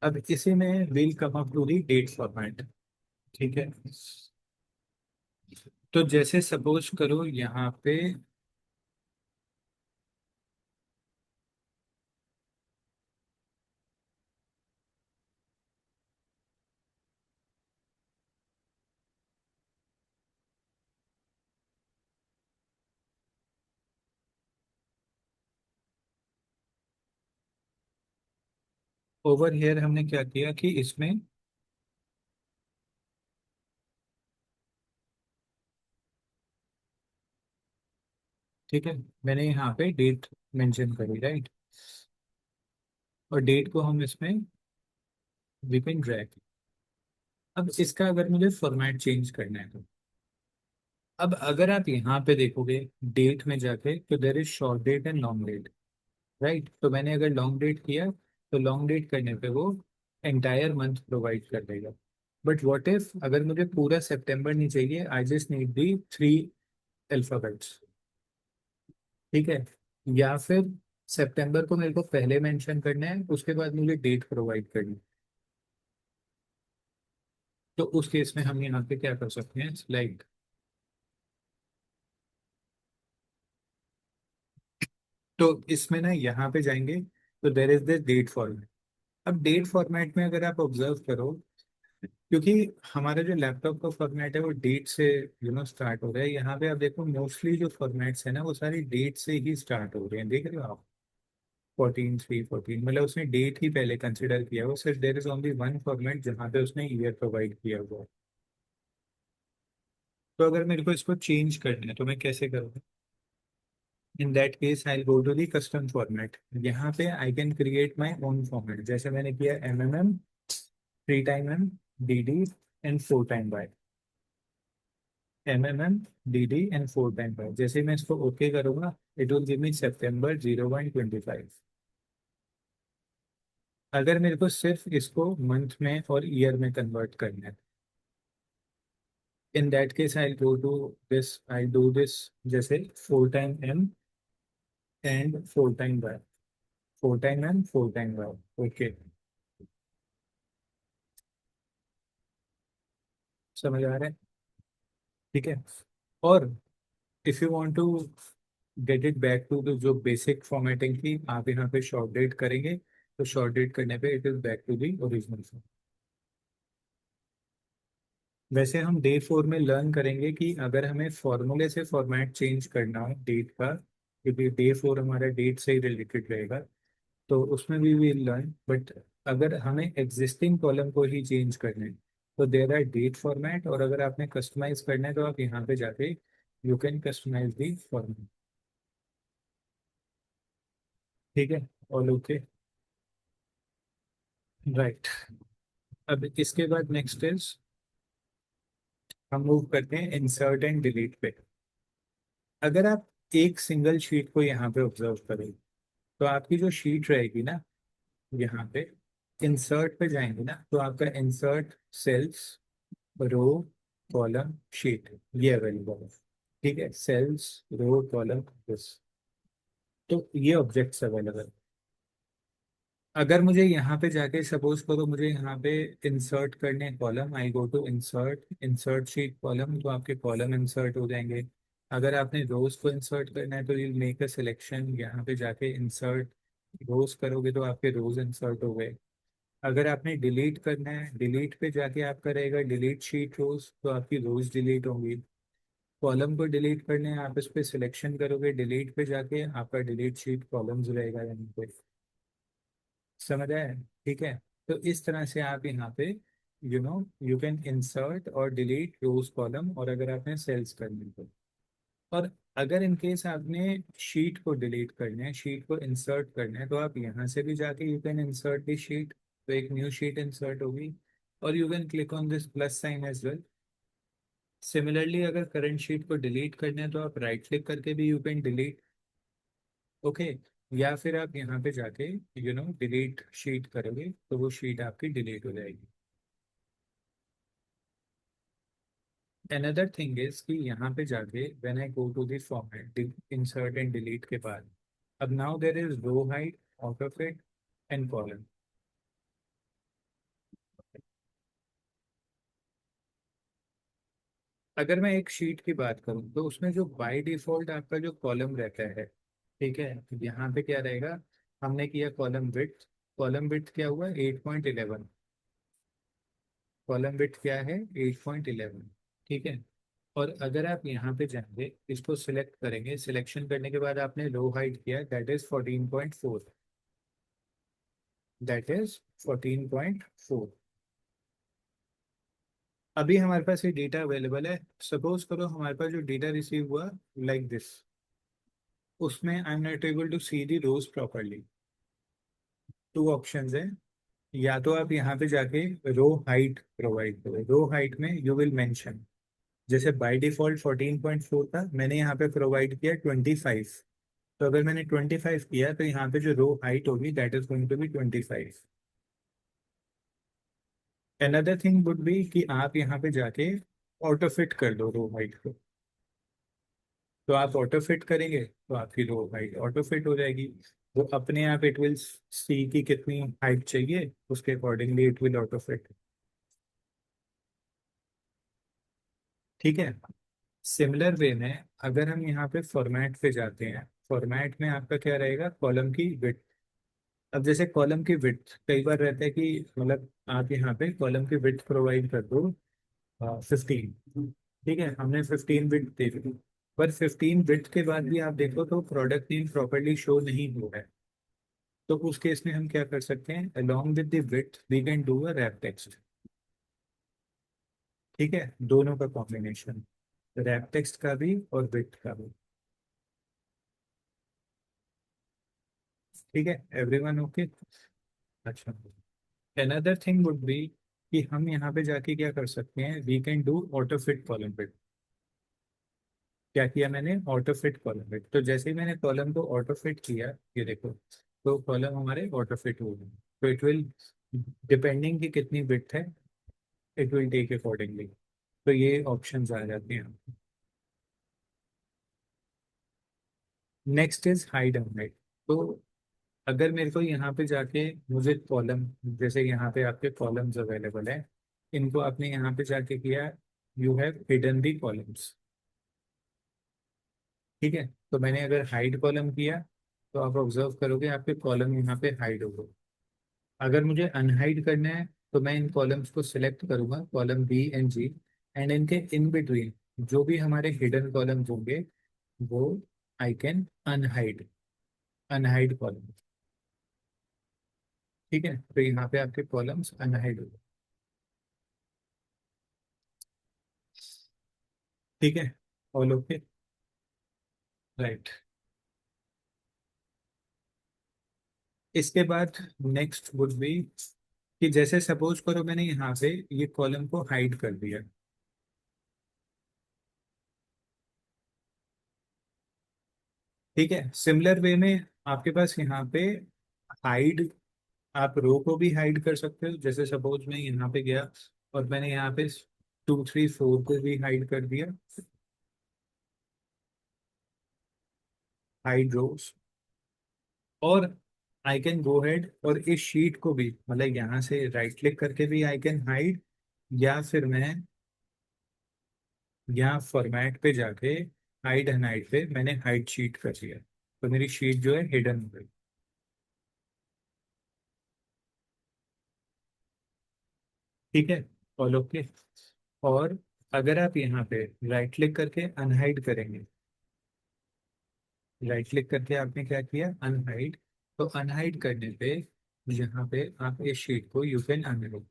अब इसी में will come up to the date format. ठीक है, तो जैसे सपोज करो यहाँ पे ओवर हेयर हमने क्या किया कि इसमें ठीक है, मैंने यहाँ पे डेट मेंशन करी, राइट, और डेट को हम इसमें वी कैन ड्रैग। अब इसका अगर मुझे फॉर्मेट चेंज करना है तो अब अगर आप यहाँ पे देखोगे डेट में जाके, तो there is short date and long date, right. तो मैंने अगर लॉन्ग डेट किया तो लॉन्ग डेट करने पे वो एंटायर मंथ प्रोवाइड कर देगा। बट व्हाट इफ अगर मुझे पूरा सितंबर नहीं चाहिए, I just need the 3 alphabets, ठीक है, या फिर सितंबर को मेरे को पहले मेंशन करना है, उसके बाद मुझे डेट प्रोवाइड करनी है। तो उस केस में हम यहाँ पे क्या कर सकते हैं, लाइक तो इसमें ना यहाँ पे जाएंगे तो there is the date format. अब डेट फॉर्मेट में अगर आप ऑब्जर्व करो, क्योंकि हमारा जो लैपटॉप का फॉर्मेट है वो डेट से स्टार्ट हो रहा है, यहाँ पे आप देखो मोस्टली जो फॉर्मेट्स है ना वो सारी डेट से ही स्टार्ट हो रहे हैं, देख रहे हो आप। 14/3/14 मतलब उसने डेट ही पहले कंसिडर किया हुआ, सिर्फ there is only one format जहाँ पे उसने ईयर प्रोवाइड किया हुआ है। तो अगर मेरे को इसको चेंज करना है तो मैं कैसे करूँगा? In that case I go to the custom format. यहाँ पे I can create my own format, जैसे मैंने किया MM, 3 time M, DD and 4 time Y। DD and 4 time Y, जैसे मैं इसको ओके करूंगा it will give me September 01/25। अगर मेरे को सिर्फ इसको मंथ में और ईयर में कन्वर्ट करना है, in that case I go to this, I do this, जैसे 4 time M and 4 time Y, 4 time M 4 time Y, okay, समझ आ रहा है? ठीक है। और if you want to get it back to the जो बेसिक फॉर्मेटिंग थी, आप यहाँ पे शॉर्ट डेट करेंगे तो शॉर्ट डेट करने पे it is back to the original form. वैसे हम डे 4 में लर्न करेंगे कि अगर हमें फॉर्मूले से फॉर्मेट चेंज करना हो डेट का, क्योंकि डे 4 हमारा डेट से ही रिलेटेड रहेगा, तो उसमें भी विल लर्न। बट अगर हमें एग्जिस्टिंग कॉलम को ही चेंज करना है तो देर आर डेट फॉर्मेट, और अगर आपने कस्टमाइज करना है तो आप यहाँ पे जाके you can customize the format, ठीक है, ऑल ओके, राइट। अब इसके बाद नेक्स्ट इज हम मूव करते हैं इंसर्ट एंड डिलीट पे। अगर आप एक सिंगल शीट को यहाँ पे ऑब्जर्व करें तो आपकी जो शीट रहेगी ना, यहाँ पे इंसर्ट पे जाएंगे ना तो आपका इंसर्ट सेल्स, रो, कॉलम, शीट, ये अवेलेबल है, ठीक है, सेल्स, रो, कॉलम, दिस, तो ये ऑब्जेक्ट्स अवेलेबल। अगर मुझे यहाँ पे जाके सपोज करो मुझे यहाँ पे इंसर्ट करने column, I go to insert, insert sheet column, तो आपके कॉलम इंसर्ट हो जाएंगे। अगर आपने रोज को इंसर्ट करना है तो यू मेक अ सिलेक्शन, यहाँ पे जाके इंसर्ट रोज करोगे तो आपके रोज इंसर्ट हो गए। अगर आपने डिलीट करना है, डिलीट पे जाके आपका रहेगा डिलीट शीट रोज, तो आपकी रोज डिलीट होंगी। कॉलम को डिलीट करने हैं, आप इस पे सिलेक्शन करोगे, डिलीट पे जाके आपका डिलीट शीट कॉलम्स रहेगा यहाँ पे, समझ आया? ठीक है। तो इस तरह से आप यहाँ पे यू कैन इंसर्ट और डिलीट रोज कॉलम, और अगर आपने सेल्स करनी तो, और अगर इन केस आपने शीट को डिलीट करना है, शीट को इंसर्ट करना है, तो आप यहाँ से भी जाके you can insert the sheet, तो एक न्यू शीट इंसर्ट होगी, और you can click on this plus sign as well. Similarly अगर करंट शीट को डिलीट करना है तो आप राइट क्लिक करके भी यू कैन डिलीट, ओके, या फिर आप यहाँ पे जाके डिलीट शीट करोगे तो वो शीट आपकी डिलीट हो जाएगी। अनदर थिंग इज कि यहाँ पे जाके when I go to the format insert and delete के बाद, अब now there is row height, auto fit and column. अगर मैं एक शीट की बात करूं तो उसमें जो बाय डिफॉल्ट आपका जो कॉलम रहता है, ठीक है, यहाँ पे क्या रहेगा, हमने किया कॉलम विड्थ क्या हुआ 8.11, कॉलम विड्थ क्या है 8.11, ठीक है। और अगर आप यहाँ पे जाएंगे, इसको सिलेक्ट करेंगे, सिलेक्शन करने के बाद आपने रो हाइट किया, दैट इज 14.4, दैट इज 14.4। अभी हमारे पास ये डेटा अवेलेबल है। सपोज करो हमारे पास जो डेटा रिसीव हुआ लाइक दिस, उसमें I am not able to see the rows properly. Two options है, या तो आप यहाँ पे जाके रो हाइट प्रोवाइड करो, रो हाइट में यू विल मेंशन, जैसे बाय डिफॉल्ट 14.4 था, मैंने यहाँ पे प्रोवाइड किया 25। तो अगर मैंने 25 किया तो यहाँ पे जो रो हाइट होगी that is going to be 25। Another thing would be कि आप यहाँ पे जाके ऑटो फिट कर दो रो हाइट को। तो आप ऑटो फिट करेंगे तो आपकी रो हाइट ऑटो फिट हो जाएगी, वो अपने आप इट विल सी की कितनी हाइट चाहिए, उसके accordingly it will auto fit. ठीक है। सिमिलर वे में अगर हम यहाँ पे फॉर्मेट पे जाते हैं, फॉर्मेट में आपका क्या रहेगा, कॉलम की विड्थ। अब जैसे कॉलम की विड्थ कई बार रहता है कि मतलब आप यहाँ पे कॉलम की विड्थ प्रोवाइड कर दो 15, ठीक है, हमने 15 विड्थ दे दी, पर 15 विड्थ के बाद भी आप देखो तो प्रोडक्ट नेम प्रॉपरली शो नहीं हुआ है। तो उस केस में हम क्या कर सकते हैं, along with the width we can do a wrap text. ठीक है, दोनों का कॉम्बिनेशन, रैप टेक्स्ट का भी और विड्थ का भी। ठीक है, एवरीवन ओके। अच्छा, अनदर थिंग वुड बी कि हम यहाँ पे जाके क्या कर सकते हैं, we can do auto fit column fit. क्या किया मैंने, ऑटो फिट कॉलम फिट। तो जैसे ही मैंने कॉलम को ऑटो फिट किया, ये देखो, तो कॉलम हमारे ऑटो फिट हो गए। तो इट विल, डिपेंडिंग की कितनी विड्थ है, इट विल टेक अकॉर्डिंगली। तो ये ऑप्शंस आ जाते हैं। Next is hide and hide. तो अगर मेरे को यहाँ पे जाके, मुझे कॉलम, जैसे यहाँ पे आपके कॉलम्स अवेलेबल है, इनको आपने यहाँ पे जाके किया, you have hidden the columns. ठीक है, तो मैंने अगर हाइड कॉलम किया तो आप ऑब्जर्व करोगे आपके कॉलम यहाँ पे हाइड हो गए। अगर मुझे अनहाइड करना है तो मैं इन कॉलम्स को सिलेक्ट करूंगा, column B and G, and इनके इन बिटवीन जो भी हमारे हिडन कॉलम्स होंगे वो I can unhide, unhide column. ठीक है, तो यहाँ पे आपके कॉलम्स अनहाइड हो गए। ठीक है, ऑल ओके, राइट। इसके बाद नेक्स्ट वुड बी कि जैसे सपोज करो मैंने यहाँ पे ये कॉलम को हाइड कर दिया। ठीक है, सिमिलर वे में आपके पास यहाँ पे हाइड, आप रो को भी हाइड कर सकते हो। जैसे सपोज मैं यहाँ पे गया और मैंने यहाँ पे 2 3 4 को भी हाइड कर दिया, हाइड रोज। और आई कैन गो हेड और इस शीट को भी, मतलब यहाँ से राइट क्लिक करके भी आई कैन हाइड, या फिर मैं यहाँ फॉर्मेट पे जाके हाइड एंड हाइड पे मैंने हाइड शीट कर दिया, तो मेरी शीट जो है हिडन हो गई। ठीक है, ऑल ओके। और अगर आप यहाँ पे राइट क्लिक करके अनहाइड करेंगे, राइट क्लिक करके आपने क्या किया, अनहाइड, तो अनहाइड करने पे यहाँ पे आप इस शीट को यू कैन अनहाइड।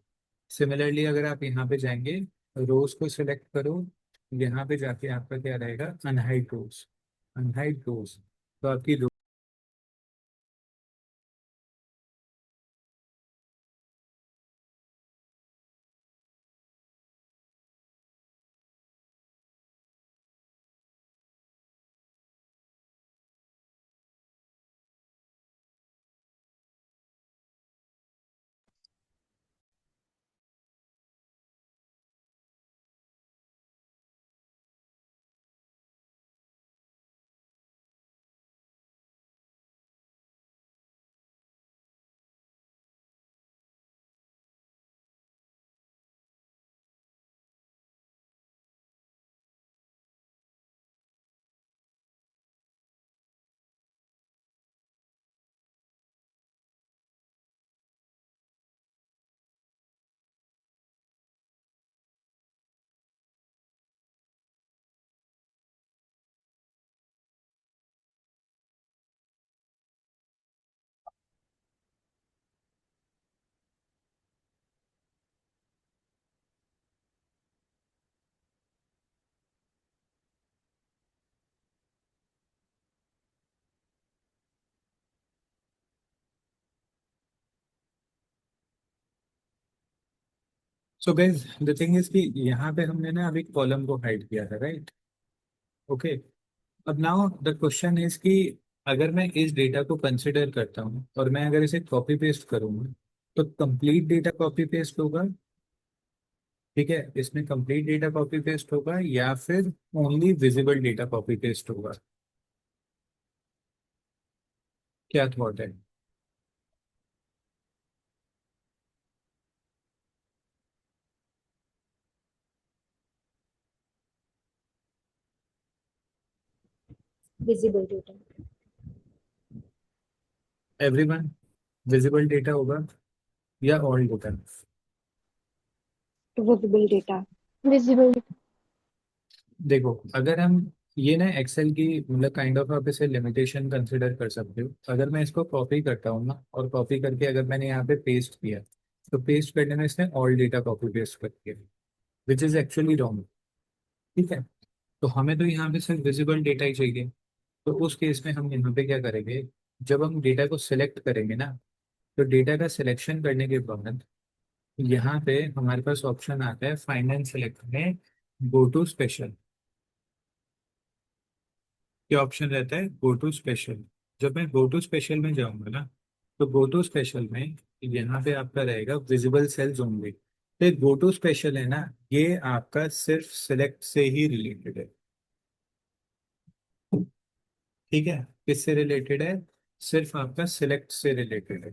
सिमिलरली अगर आप यहाँ पे जाएंगे, रोज को सिलेक्ट करो, यहाँ पे जाके आपका क्या रहेगा, अनहाइड रोज, अनहाइड रोज। तो आपकी so guys the thing is कि यहाँ पे हमने ना अभी कॉलम को हाइड किया था, राइट? ओके। अब नाउ द क्वेश्चन इज कि अगर मैं इस डेटा को कंसिडर करता हूँ और मैं अगर इसे कॉपी पेस्ट करूंगा तो कंप्लीट डेटा कॉपी पेस्ट होगा, ठीक है? इसमें कंप्लीट डेटा कॉपी पेस्ट होगा या फिर only visible data copy paste होगा? क्या थॉट है? Visible data. Everyone, visible data होगा या all data? visible data. Visible. देखो, अगर हम ये ना एक्सेल की मतलब काइंड ऑफ आप इसे लिमिटेशन कंसिडर कर सकते हो। अगर मैं इसको कॉपी करता हूँ ना और कॉपी करके अगर मैंने यहाँ पे पेस्ट किया तो पेस्ट करने में इसने ऑल डेटा कॉपी पेस्ट कर दिया, विच इज एक्चुअली रॉन्ग। ठीक है, तो हमें तो यहाँ पे सिर्फ विजिबल डेटा ही चाहिए। तो उस केस में हम यहाँ पे क्या करेंगे, जब हम डेटा को सिलेक्ट करेंगे ना, तो डेटा का सिलेक्शन करने के बाद यहाँ पे हमारे पास ऑप्शन आता है फाइंड एंड सेलेक्ट में गो टू स्पेशल। ये ऑप्शन रहता है गो टू स्पेशल। जब मैं गो टू स्पेशल में जाऊंगा ना, तो गो टू स्पेशल में यहाँ पे आपका रहेगा विजिबल सेल्स ओनली। तो गो टू स्पेशल है ना, ये आपका सिर्फ सिलेक्ट से ही रिलेटेड है। ठीक है, किससे रिलेटेड है? सिर्फ आपका सिलेक्ट से रिलेटेड है।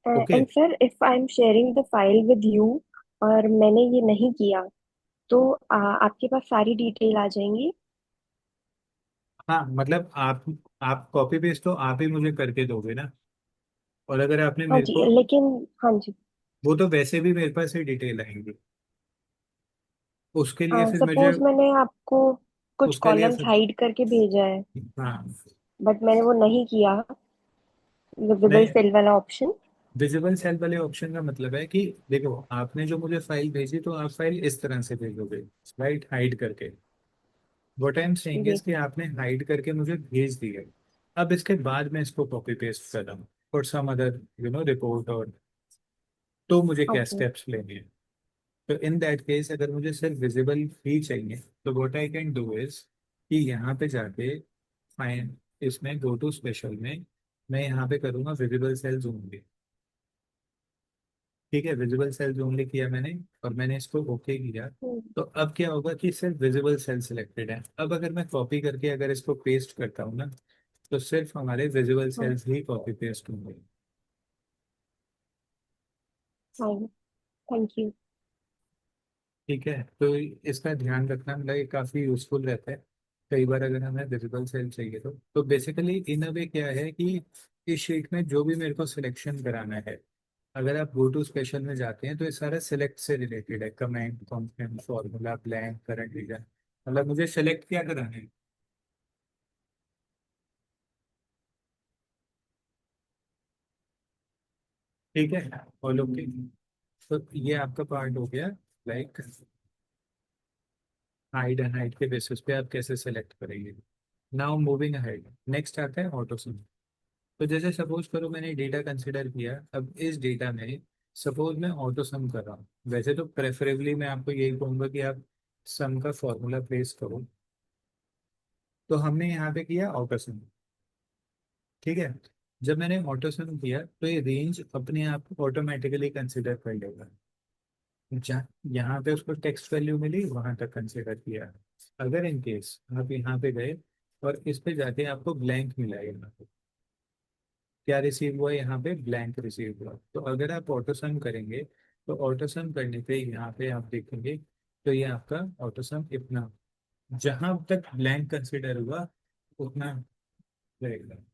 Okay. And sir, if I'm sharing the file with you और मैंने ये नहीं किया तो आपके पास सारी डिटेल आ जाएंगी। हाँ मतलब आप कॉपी पेस्ट तो आप ही मुझे करके दोगे ना, और अगर आपने हाँ मेरे जी, को, लेकिन हाँ जी, वो तो वैसे भी मेरे पास ही डिटेल आएंगी। उसके लिए फिर मुझे, सपोज मैंने आपको कुछ उसके लिए कॉलम्स फिर, हाइड करके भेजा है हाँ, बट मैंने वो नहीं किया, विजिबल नहीं, सेल वाला ऑप्शन। विजिबल सेल वाले ऑप्शन का मतलब है कि देखो, आपने जो मुझे फाइल भेजी तो आप फाइल इस तरह से भेजोगे, राइट, हाइड करके। व्हाट आई एम सेइंग जी। इज कि आपने हाइड करके मुझे भेज दिया। अब इसके बाद मैं इसको कॉपी पेस्ट कर रहा हूँ फॉर सम अदर रिपोर्ट, और तो मुझे क्या ओके। स्टेप्स लेने हैं? तो इन दैट केस अगर मुझे सिर्फ विजिबल ही चाहिए तो what I can do is कि यहाँ पे जाके फाइन, इसमें गो टू स्पेशल में मैं यहाँ पे करूँगा विजिबल सेल्स ओनली। ठीक है, विजिबल सेल्स ओनली किया मैंने और मैंने इसको ओके किया। तो अब क्या होगा कि सिर्फ विजिबल सेल सिलेक्टेड है। अब अगर मैं कॉपी करके अगर इसको पेस्ट करता हूँ ना, तो सिर्फ हमारे विजिबल सेल्स ही कॉपी पेस्ट होंगे। Fine, thank you. ठीक है, तो इसका ध्यान रखना मतलब ये काफ़ी यूजफुल रहता है। कई बार अगर हमें विजिबल सेल चाहिए तो बेसिकली इन अ वे क्या है कि इस शीट में जो भी मेरे को सिलेक्शन कराना है, अगर आप गो टू स्पेशल में जाते हैं तो ये सारा सिलेक्ट से रिलेटेड है, comment, conference, formula, blank, current region, मतलब मुझे सेलेक्ट क्या कराना है। ठीक है, और ओके, तो ये आपका पार्ट हो गया, लाइक हाइड एंड हाइड के बेसिस पे आप कैसे सेलेक्ट करेंगे। नाउ मूविंग अहेड, नेक्स्ट आता है ऑटो सम। तो जैसे सपोज करो मैंने डेटा कंसिडर किया, अब इस डेटा में सपोज मैं ऑटो सम कर रहा हूँ। वैसे तो प्रेफरेबली मैं आपको यही कहूंगा कि आप सम का फॉर्मूला प्लेस करो। तो हमने यहाँ पे किया ऑटो सम। ठीक है, जब मैंने ऑटो सम किया तो ये रेंज अपने आप ऑटोमेटिकली कंसिडर कर लेगा। जहाँ यहाँ पे उसको टेक्स्ट वैल्यू मिली वहां तक कंसिडर किया। अगर इन केस आप यहाँ पे गए और इस पे जाके आपको ब्लैंक मिला है, यहाँ पे क्या रिसीव हुआ? यहाँ पे ब्लैंक रिसीव हुआ। तो अगर आप ऑटो सम करेंगे तो ऑटो सम करने पे यहाँ पे आप देखेंगे तो ये आपका ऑटो सम इतना, जहां तक ब्लैंक कंसिडर हुआ उतना रहेगा।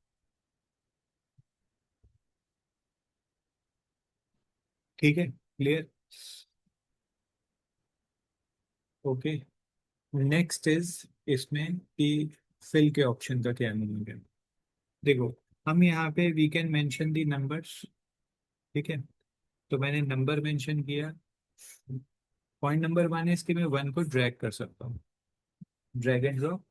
ठीक है, क्लियर? ओके। नेक्स्ट इज इसमें कि फिल के ऑप्शन का क्या मीनिंग है। देखो, हम यहाँ पे we can mention the numbers. ठीक है, तो मैंने नंबर मेंशन किया। पॉइंट नंबर वन है इसके, मैं वन को ड्रैग कर सकता हूँ, drag and drop.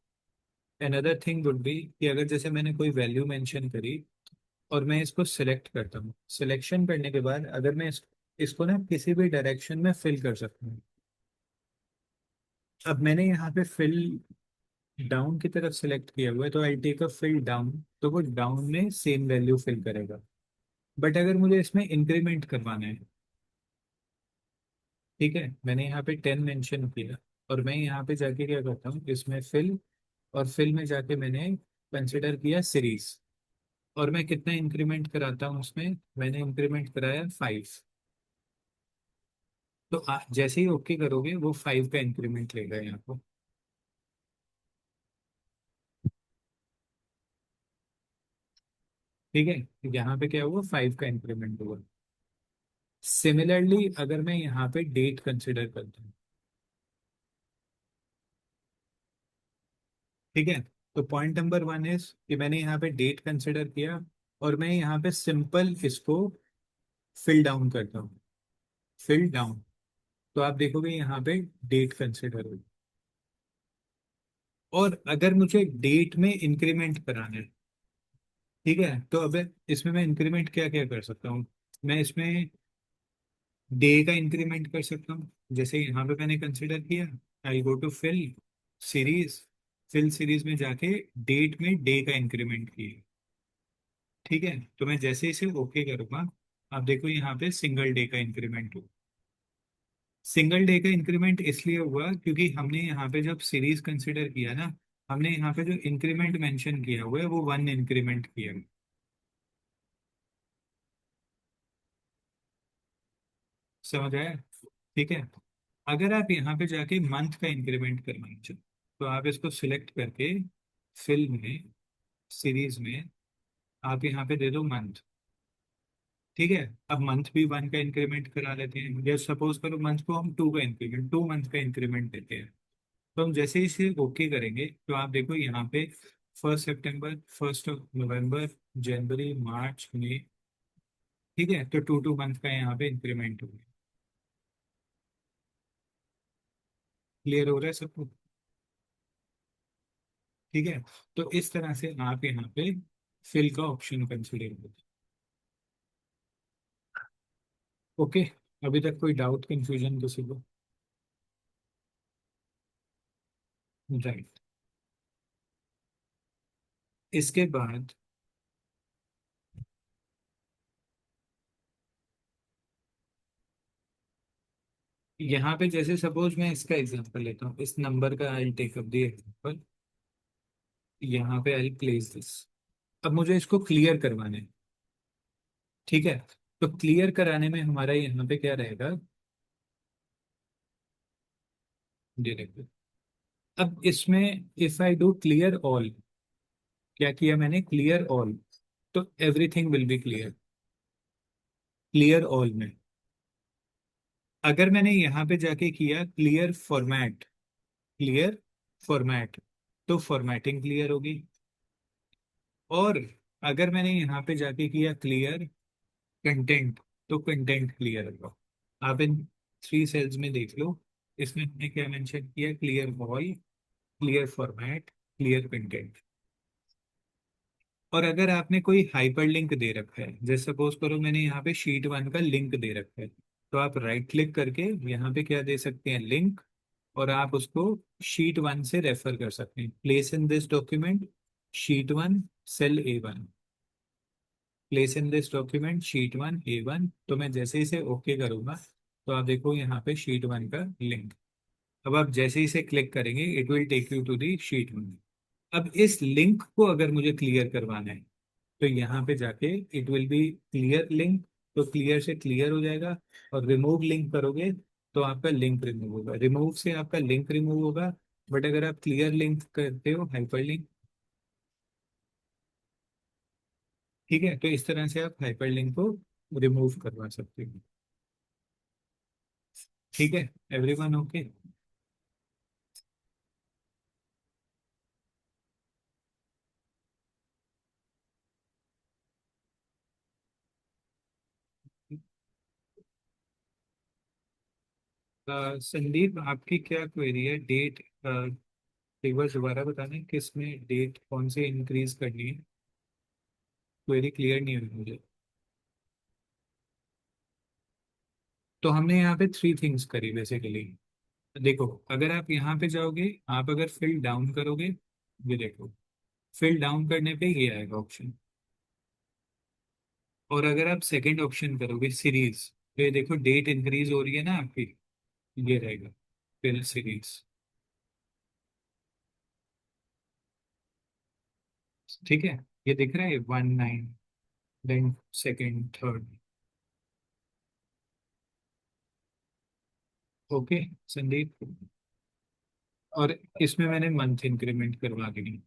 Another thing would be कि अगर जैसे मैंने कोई वैल्यू मेंशन करी और मैं इसको सिलेक्ट करता हूँ, सिलेक्शन करने के बाद अगर मैं इसको ना किसी भी डायरेक्शन में फिल कर सकते हैं। अब मैंने यहाँ पे फिल डाउन की तरफ सेलेक्ट किया हुआ है, तो I take a fill down, तो वो डाउन में सेम वैल्यू फिल करेगा। बट अगर मुझे इसमें इंक्रीमेंट करवाना है, ठीक है, मैंने यहाँ पे 10 मेंशन किया, और मैं यहाँ पे जाके क्या करता हूँ, इसमें फिल, और फिल में जाके मैंने कंसिडर किया सीरीज, और मैं कितना इंक्रीमेंट कराता हूँ उसमें, मैंने इंक्रीमेंट कराया 5। तो जैसे ही ओके करोगे वो 5 का इंक्रीमेंट लेगा यहाँ को। ठीक है, यहाँ पे क्या हुआ, 5 का इंक्रीमेंट हुआ। सिमिलरली अगर मैं यहाँ पे डेट कंसिडर करता हूँ, ठीक है, तो पॉइंट नंबर 1 इज कि मैंने यहाँ पे डेट कंसिडर किया, और मैं यहाँ पे सिंपल इसको फिल डाउन करता हूँ, फिल डाउन, तो आप देखोगे यहाँ पे डेट कंसिडर होगी। और अगर मुझे डेट में इंक्रीमेंट कराना है, ठीक है, तो अब इसमें मैं इंक्रीमेंट क्या क्या कर सकता हूँ, मैं इसमें डे का इंक्रीमेंट कर सकता हूँ, जैसे यहाँ पे मैंने कंसिडर किया, I go to fill series, fill series में जाके डेट में डे का इंक्रीमेंट किया। ठीक है, तो मैं जैसे इसे ओके करूंगा, आप देखो यहाँ पे सिंगल डे का इंक्रीमेंट हुआ। सिंगल डे का इंक्रीमेंट इसलिए हुआ क्योंकि हमने यहाँ पे जब सीरीज कंसिडर किया ना, हमने यहाँ पे जो इंक्रीमेंट मेंशन किया हुआ है वो 1 इंक्रीमेंट किया है। समझ आया? ठीक है, अगर आप यहाँ पे जाके मंथ का इंक्रीमेंट करवाना चाहो, तो आप इसको सिलेक्ट करके फिल में, सीरीज में, आप यहाँ पे दे दो मंथ। ठीक है, अब मंथ भी 1 का इंक्रीमेंट करा लेते हैं, या सपोज करो मंथ को हम 2 का इंक्रीमेंट, 2 मंथ का इंक्रीमेंट देते हैं। तो हम जैसे ही इसे ओके करेंगे, तो आप देखो यहाँ पे 1 सितंबर, 1 नवंबर, जनवरी, मार्च, मई, ठीक है, तो 2 2 मंथ का यहाँ पे इंक्रीमेंट हो गया। क्लियर हो रहा है सबको? ठीक है, तो इस तरह से आप यहाँ पे फिल का ऑप्शन कंसिडर करें। ओके, अभी तक कोई डाउट कंफ्यूजन किसी को? राइट, इसके बाद यहाँ पे जैसे सपोज मैं इसका एग्जांपल लेता हूँ, इस नंबर का I take up the example, यहाँ पे आई प्लेस दिस। अब मुझे इसको क्लियर करवाना है, ठीक है, तो क्लियर कराने में हमारा यहाँ पे क्या रहेगा, डायरेक्ट। अब इसमें if I do clear all, क्या किया मैंने, क्लियर ऑल, तो everything will be clear, clear all में। अगर मैंने यहाँ पे जाके किया क्लियर फॉर्मेट, क्लियर फॉर्मेट, तो फॉर्मेटिंग क्लियर होगी। और अगर मैंने यहाँ पे जाके किया क्लियर कंटेंट, तो कंटेंट क्लियर होगा। आप इन 3 सेल्स में देख लो, इसमें हमने क्या मेंशन किया, clear all, clear format, clear content. और अगर आपने कोई हाइपरलिंक दे रखा है, जैसे सपोज करो मैंने यहाँ पे शीट 1 का लिंक दे रखा है, तो आप राइट क्लिक करके यहाँ पे क्या दे सकते हैं, लिंक, और आप उसको शीट 1 से रेफर कर सकते हैं, place in this document sheet 1 cell A1, place in this document sheet 1 A1, तो मैं जैसे ही इसे ओके करूंगा, तो आप देखो यहाँ पे शीट 1 का लिंक। अब आप जैसे ही इसे क्लिक करेंगे, it will take you to the sheet 1। अब इस लिंक को अगर मुझे क्लियर करवाना है, तो यहाँ पे जाके it will be clear link, तो क्लियर से क्लियर हो जाएगा। और रिमूव लिंक करोगे तो आपका लिंक रिमूव होगा, रिमूव से आपका लिंक रिमूव होगा। बट अगर आप क्लियर लिंक करते हो, हाइपर लिंक, ठीक है, तो इस तरह से आप हाइपर लिंक को रिमूव करवा सकते हो। ठीक है, एवरीवन ओके? संदीप, आपकी क्या क्वेरी है, डेट एक बार दोबारा बताना, किस में डेट कौन से इंक्रीज करनी है, क्वेरी क्लियर नहीं हुई मुझे। तो हमने यहाँ पे थ्री थिंग्स करी बेसिकली। देखो, अगर आप यहाँ पे जाओगे, आप अगर फिल डाउन करोगे, ये देखो, फिल डाउन करने पे ये आएगा ऑप्शन। और अगर आप सेकंड ऑप्शन करोगे सीरीज, तो ये देखो डेट इंक्रीज हो रही है ना आपकी, ये रहेगा फिर सीरीज। ठीक है, ये दिख रहा है 1 9, then second third. Okay Sandeep, और इसमें मैंने मंथ इंक्रीमेंट करवा दी।